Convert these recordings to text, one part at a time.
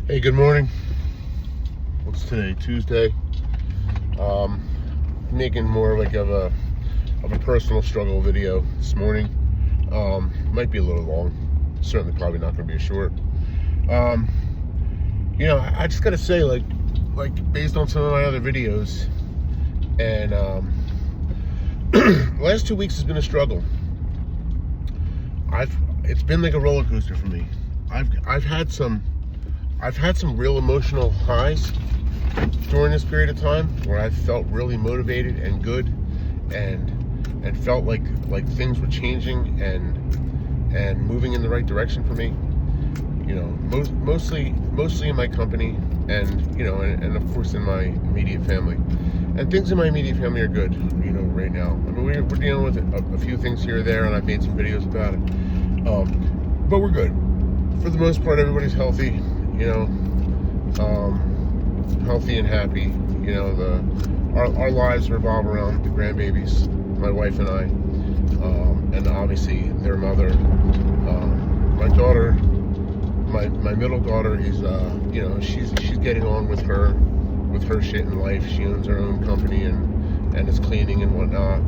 Hey, good morning. What's today? Tuesday. Making more like of a personal struggle video this morning. Might be a little long. Certainly, probably not going to be a short. I just got to say, like based on some of my other videos, and last 2 weeks has been a struggle. It's been like a roller coaster for me. I've had some real emotional highs during this period of time where I felt really motivated and good, and felt like things were changing and moving in the right direction for me. Mostly in my company, and of course in my immediate family. And things in my immediate family are good, right now. I mean, we're dealing with a few things here or there, and I've made some videos about it. But we're good. For the most part, everybody's healthy, healthy and happy. Our lives revolve around the grandbabies, my wife and I, and obviously their mother. My daughter, my middle daughter, is she's getting on with her shit in life. She owns her own company and is cleaning and whatnot,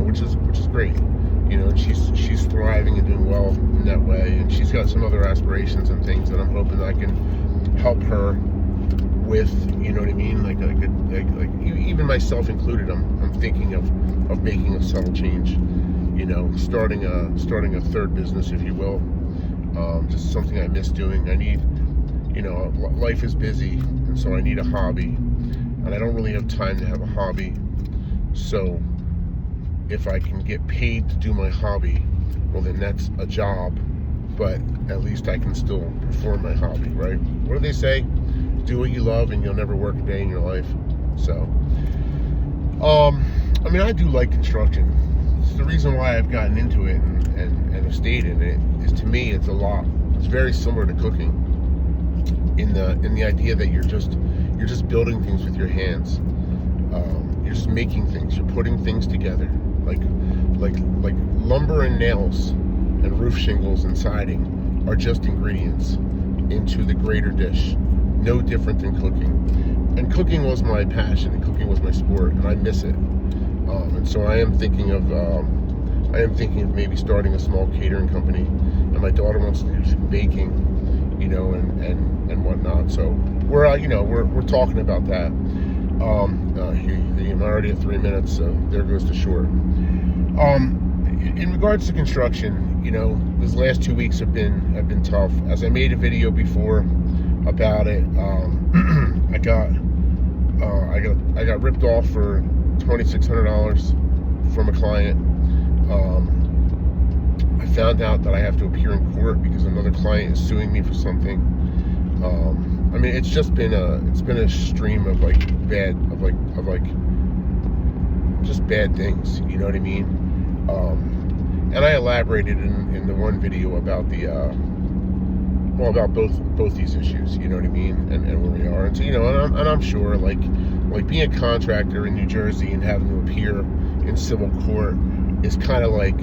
which is great. She's thriving and doing well in that way, and she's got some other aspirations and things that I'm hoping I can help her with. You know what I mean? Like even myself included. I'm thinking of making a subtle change. Starting a third business, if you will. Just something I miss doing. I need, life is busy, and so I need a hobby, and I don't really have time to have a hobby. So if I can get paid to do my hobby, well, then that's a job, but at least I can still perform my hobby, right? What do they say? Do what you love and you'll never work a day in your life. So, I do like construction. It's the reason why I've gotten into it and have stayed in it. Is, to me, it's very similar to cooking in the idea that you're just building things with your hands. You're just making things. You're putting things together, like lumber and nails and roof shingles and siding are just ingredients into the greater dish. No different than cooking. And cooking was my passion, and cooking was my sport, and I miss it. And so I am thinking of maybe starting a small catering company. And my daughter wants to do some baking, and whatnot. So we're talking about that. I'm already at 3 minutes, so there goes the short. In regards to construction, these last 2 weeks have been tough. As I made a video before about it, I got ripped off for $2,600 from a client. I found out that I have to appear in court because another client is suing me for something. It's just been a stream of just bad things. You know what I mean? And I elaborated in the one video about about both these issues. You know what I mean? And where we are. And so I'm sure like being a contractor in New Jersey and having to appear in civil court is kind of like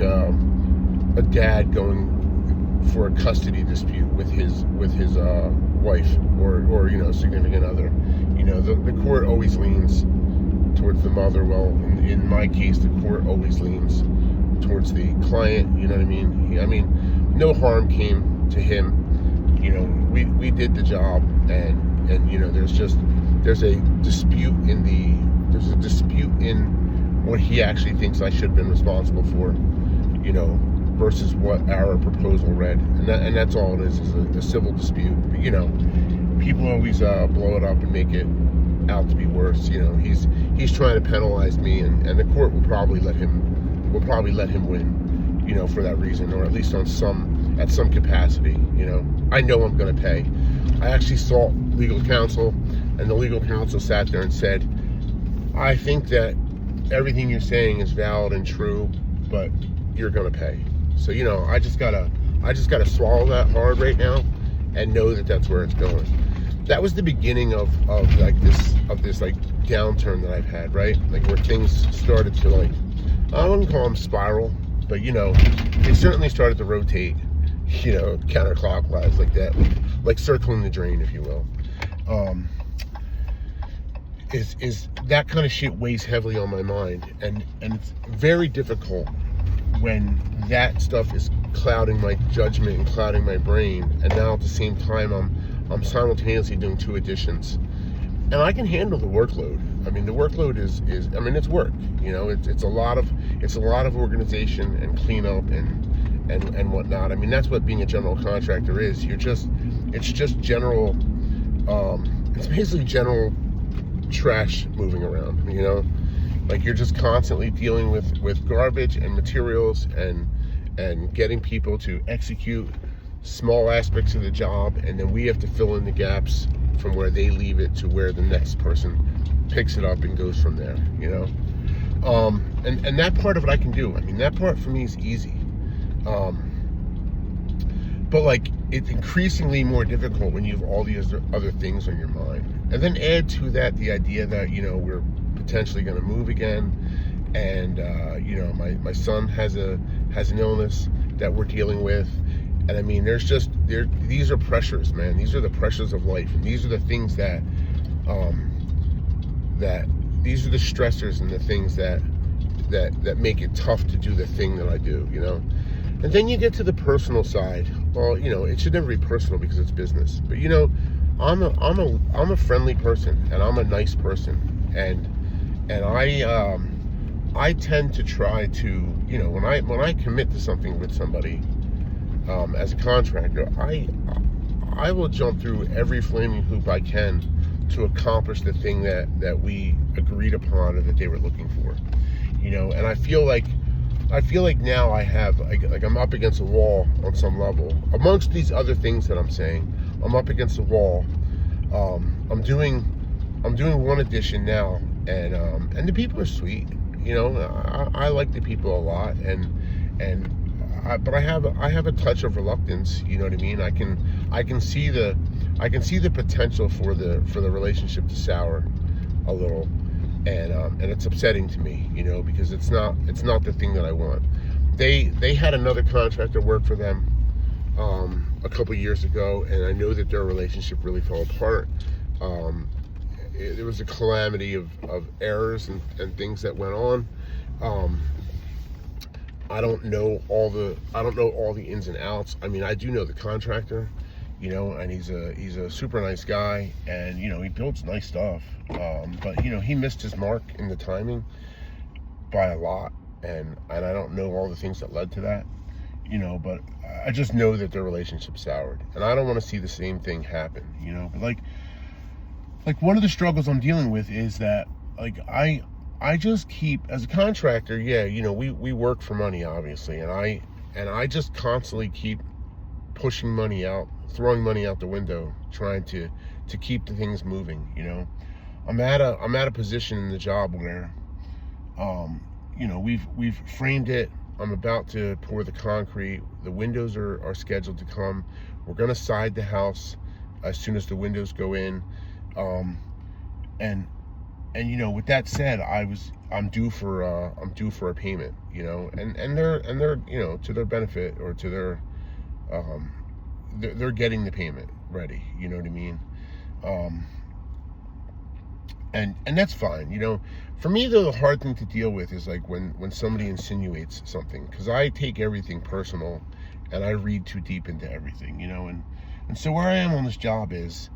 a dad going for a custody dispute with his wife or significant other. The court always leans towards the mother. Well, in my case, the court always leans towards the client. You know what I mean? No harm came to him. We did the job, and there's a dispute in what he actually thinks I should have been responsible for, versus what our proposal read, and that's all it is a civil dispute. But, people always blow it up and make it out to be worse. He's trying to penalize me, and the court will probably let him win, for that reason, or at least at some capacity. I know I'm going to pay. I actually sought legal counsel, and the legal counsel sat there and said, I think that everything you're saying is valid and true, but you're going to pay. So, I just gotta swallow that hard right now and know that that's where it's going. That was the beginning of this downturn that I've had, right? Like where things started to I wouldn't call them spiral, but they certainly started to rotate counterclockwise like that, like circling the drain, if you will. Is that kind of shit weighs heavily on my mind, and it's very difficult when that stuff is clouding my judgment and clouding my brain, and now at the same time I'm simultaneously doing 2 editions, and I can handle the workload. I mean, the workload is it's work. It's a lot of organization and cleanup and whatnot. I mean, that's what being a general contractor is. It's just general. It's basically general trash moving around. Like you're just constantly dealing with garbage and materials and getting people to execute small aspects of the job, and then we have to fill in the gaps from where they leave it to where the next person picks it up and goes from there. And that part of it I can do. I mean, that part for me is easy. But like, it's increasingly more difficult when you have all these other things on your mind. And then add to that the idea that, we're potentially going to move again. And, my son has an illness that we're dealing with. And I mean, these are pressures, man. These are the pressures of life. And these are the things that these are the stressors and the things that make it tough to do the thing that I do, And then you get to the personal side. Well, it should never be personal because it's business. But I'm a friendly person, and I'm a nice person, and I tend to try to, when I commit to something with somebody, as a contractor, I will jump through every flaming hoop I can to accomplish the thing that we agreed upon or that they were looking for, And I feel like now I have like I'm up against a wall on some level. Amongst these other things that I'm saying, I'm up against a wall. I'm doing 1 edition now, and the people are sweet. I like the people a lot, but I have a touch of reluctance. You know what I mean? I can see the potential for the relationship to sour a little. And it's upsetting to me, because it's not the thing that I want. They had another contractor work for them a couple years ago, and I know that their relationship really fell apart. There was a calamity of errors and things that went on. I don't know all the ins and outs. I mean, I do know the contractor, and he's a super nice guy, and he builds nice stuff. But he missed his mark in the timing by a lot, and I don't know all the things that led to that, but I just know that their relationship soured, and I don't want to see the same thing happen, But like one of the struggles I'm dealing with is that like I just keep, as a contractor, we work for money, obviously, and I just constantly keep pushing money out, throwing money out the window, trying to keep the things moving. I'm at a position in the job where we've framed it. I'm about to pour the concrete. The windows are scheduled to come. We're gonna side the house as soon as the windows go in. And with that said, I'm due for a payment, and they're to their benefit, or to their they're getting the payment ready, you know what I mean? And that's fine, For me, though, the hard thing to deal with is like when somebody insinuates something, because I take everything personal and I read too deep into everything, and so where I am on this job is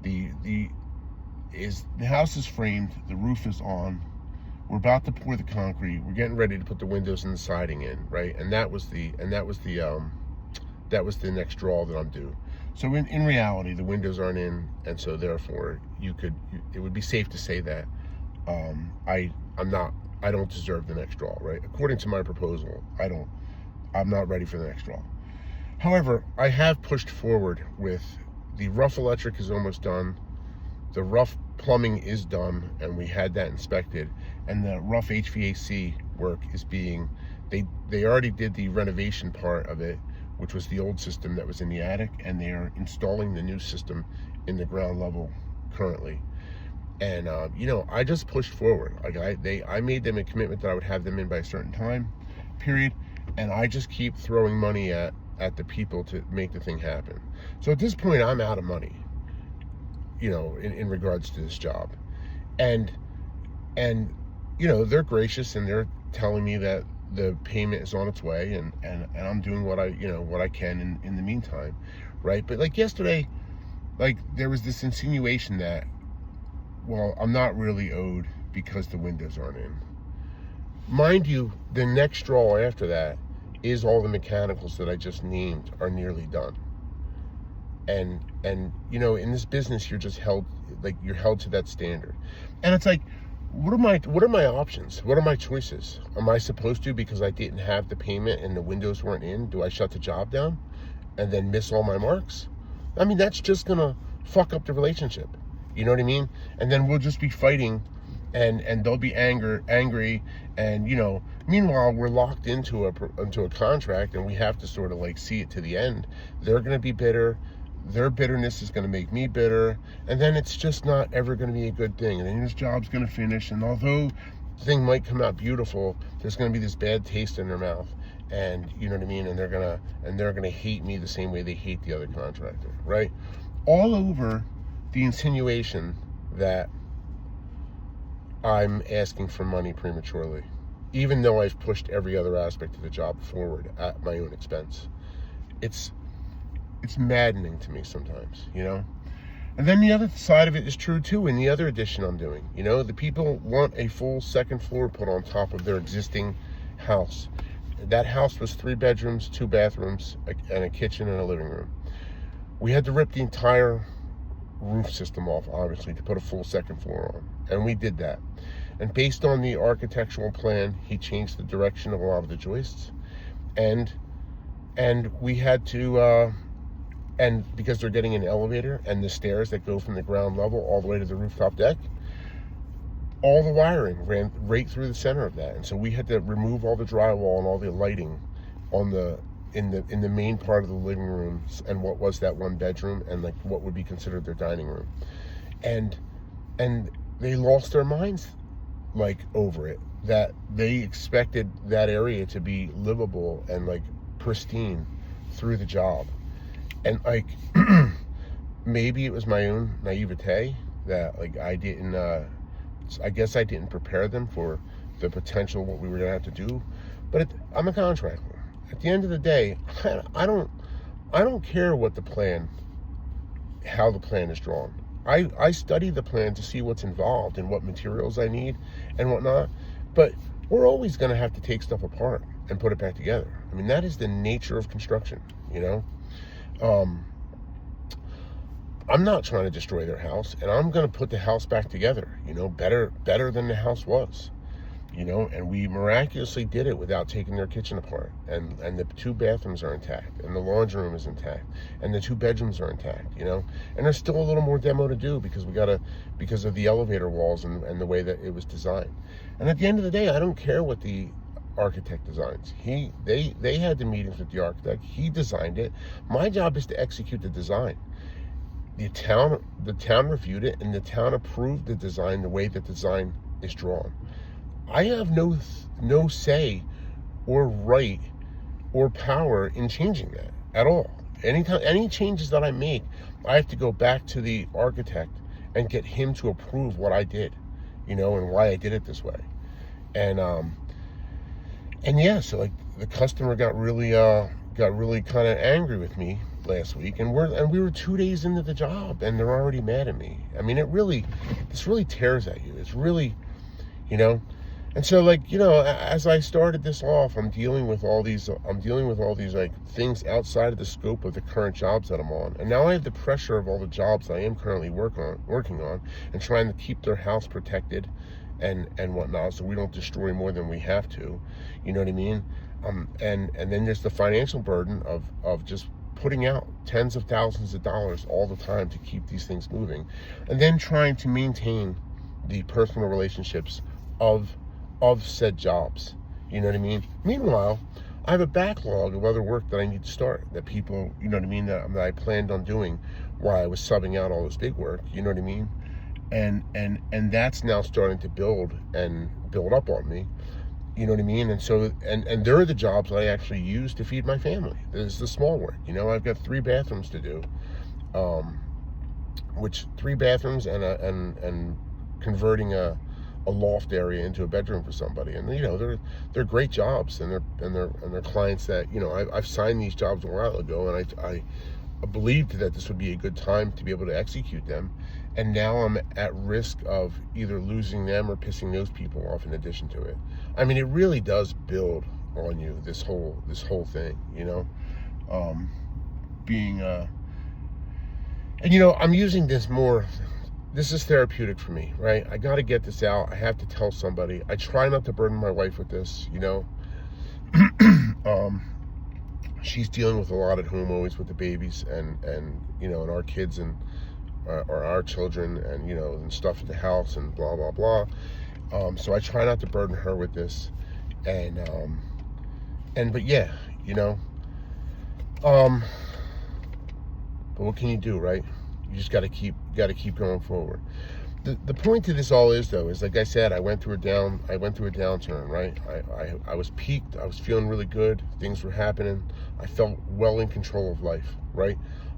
the house is framed, the roof is on, we're about to pour the concrete, we're getting ready to put the windows and the siding in, right? And that was the next draw that I'm due. So in reality, the windows aren't in, and so therefore it would be safe to say that I don't deserve the next draw, right? According to my proposal, I'm not ready for the next draw. However, I have pushed forward with the rough electric is almost done, the rough plumbing is done, and we had that inspected, and the rough HVAC work is they already did the renovation part of it, which was the old system that was in the attic, and they are installing the new system in the ground level currently. And I just pushed forward. Like I made them a commitment that I would have them in by a certain time period, and I just keep throwing money at at the people to make the thing happen. So at this point, I'm out of money, in regards to this job. And they're gracious, and they're telling me that the payment is on its way, and I'm doing what I can in the meantime, right? But like yesterday, like there was this insinuation that, well, I'm not really owed because the windows aren't in. Mind you, the next straw after that is all the mechanicals that I just named are nearly done. And in this business, you're just held to that standard. And it's like, what are my options? What are my choices? Am I supposed to, because I didn't have the payment and the windows weren't in, do I shut the job down and then miss all my marks? I mean, that's just gonna fuck up the relationship. You know what I mean? And then we'll just be fighting, and they'll be angry, and meanwhile we're locked into a contract, and we have to sort of like see it to the end. They're gonna be bitter. Their bitterness is going to make me bitter, and then it's just not ever going to be a good thing. And then this job's going to finish, and although the thing might come out beautiful, there's going to be this bad taste in their mouth, and you know what I mean. And they're gonna hate me the same way they hate the other contractor, right? All over the insinuation that I'm asking for money prematurely, even though I've pushed every other aspect of the job forward at my own expense. It's maddening to me sometimes, And then the other side of it is true too in the other addition I'm doing. The people want a full second floor put on top of their existing house. That house was 3 bedrooms, 2 bathrooms, and a kitchen and a living room. We had to rip the entire roof system off, obviously, to put a full second floor on. And we did that. And based on the architectural plan, he changed the direction of a lot of the joists. And we had to... and because they're getting an elevator and the stairs that go from the ground level all the way to the rooftop deck, all the wiring ran right through the center of that. And so we had to remove all the drywall and all the lighting in the main part of the living room and what was that 1 bedroom and like what would be considered their dining room. And they lost their minds like over it, that they expected that area to be livable and like pristine through the job. And like, maybe it was my own naivete that like I guess I didn't prepare them for the potential what we were gonna have to do. But I'm a contractor. At the end of the day, I don't care how the plan is drawn. I study the plan to see what's involved and what materials I need and whatnot. But we're always gonna have to take stuff apart and put it back together. I mean, that is the nature of construction, I'm not trying to destroy their house, and I'm going to put the house back together, better than the house was, and we miraculously did it without taking their kitchen apart, and the 2 bathrooms are intact, and the laundry room is intact, and the 2 bedrooms are intact, and there's still a little more demo to do because of the elevator walls and the way that it was designed. And at the end of the day, I don't care what the architect designs. They had the meetings with the architect. He designed it. My job is to execute the design. The town reviewed it, and the town approved the design the way the design is drawn. I have no say or right or power in changing that at all. Any changes that I make, I have to go back to the architect and get him to approve what I did, and why I did it this way. And yeah, so like the customer got really kind of angry with me last week, and we were 2 days into the job, and they're already mad at me. I mean, this really tears at you. It's really, And so like, as I started this off, I'm dealing with all these like things outside of the scope of the current jobs that I'm on. And now I have the pressure of all the jobs that I am currently working on and trying to keep their house protected and whatnot, so we don't destroy more than we have to. You know what I mean? And then there's the financial burden of just putting out tens of thousands of dollars all the time to keep these things moving, and then trying to maintain the personal relationships of said jobs. You know what I mean? Meanwhile, I have a backlog of other work that I need to start, that people, you know what I mean, that I planned on doing while I was subbing out all this big work. You know what I mean? And that's now starting to build up on me. You know what I mean? And so, and they're the jobs I actually use to feed my family. This is the small work. You know, I've got 3 bathrooms to do, which 3 bathrooms and converting a loft area into a bedroom for somebody. And you know, they're great jobs, and they're clients that, you know, I've signed these jobs a while ago, and I believed that this would be a good time to be able to execute them. And now I'm at risk of either losing them or pissing those people off in addition to it. I mean, it really does build on you, this whole thing, you know, being, and you know, I'm using this more, this is therapeutic for me, right? I got to get this out. I have to tell somebody. I try not to burden my wife with this, you know. She's dealing with a lot at home, always with the babies and you know, and our kids and or our children, and you know, and stuff at the house and blah blah blah. So I try not to burden her with this, and but yeah, you know, but what can you do, right? You just got to keep going forward. The point to this all is, though, is like I said, I went through a downturn, right? I was peaked. I was feeling really good. Things were happening. I felt well in control of life, right?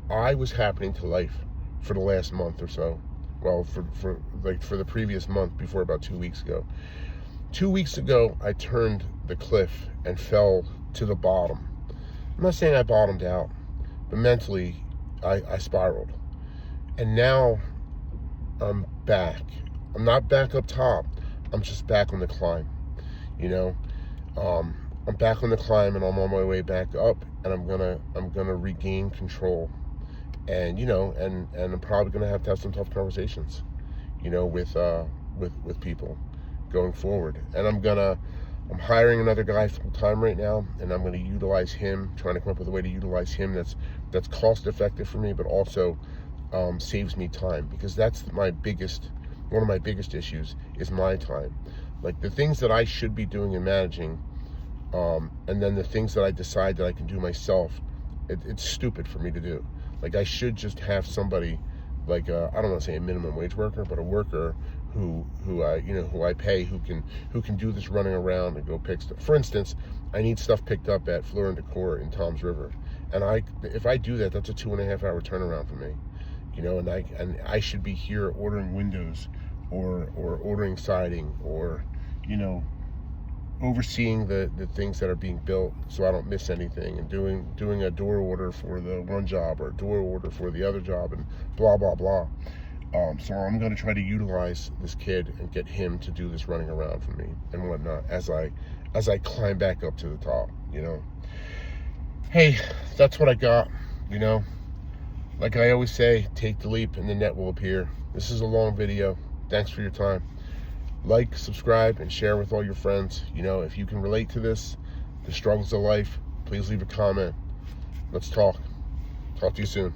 I was happening to life for the last month or so. Well, for the previous month, before about 2 weeks ago. 2 weeks ago, I turned the cliff and fell to the bottom. I'm not saying I bottomed out, but mentally, I spiraled. And now I'm back. I'm not back up top. I'm just back on the climb, you know. I'm back on the climb, and I'm on my way back up, and I'm gonna regain control, and you know, and I'm probably gonna have to have some tough conversations, you know, with people going forward. And I'm hiring another guy full time right now, and I'm gonna utilize him, trying to come up with a way to utilize him that's cost effective for me, but also saves me time, because that's one of my biggest issues is my time. Like the things that I should be doing and managing, and then the things that I decide that I can do myself, it's stupid for me to do. Like I should just have somebody, like I don't want to say a minimum wage worker, but a worker who I pay, who can do this running around and go pick stuff. For instance, I need stuff picked up at Floor and Decor in Toms River, and if I do that, that's a 2.5 hour turnaround for me. You know, and I should be here ordering windows or ordering siding, or, you know, overseeing the things that are being built so I don't miss anything, and doing a door order for the one job or a door order for the other job, and blah blah blah. So I'm going to try to utilize this kid and get him to do this running around for me and whatnot as I climb back up to the top, you know. Hey, that's what I got, you know. Like I always say, take the leap and the net will appear. This is a long video. Thanks for your time. Like, subscribe, and share with all your friends. You know, if you can relate to this, the struggles of life, please leave a comment. Let's talk. Talk to you soon.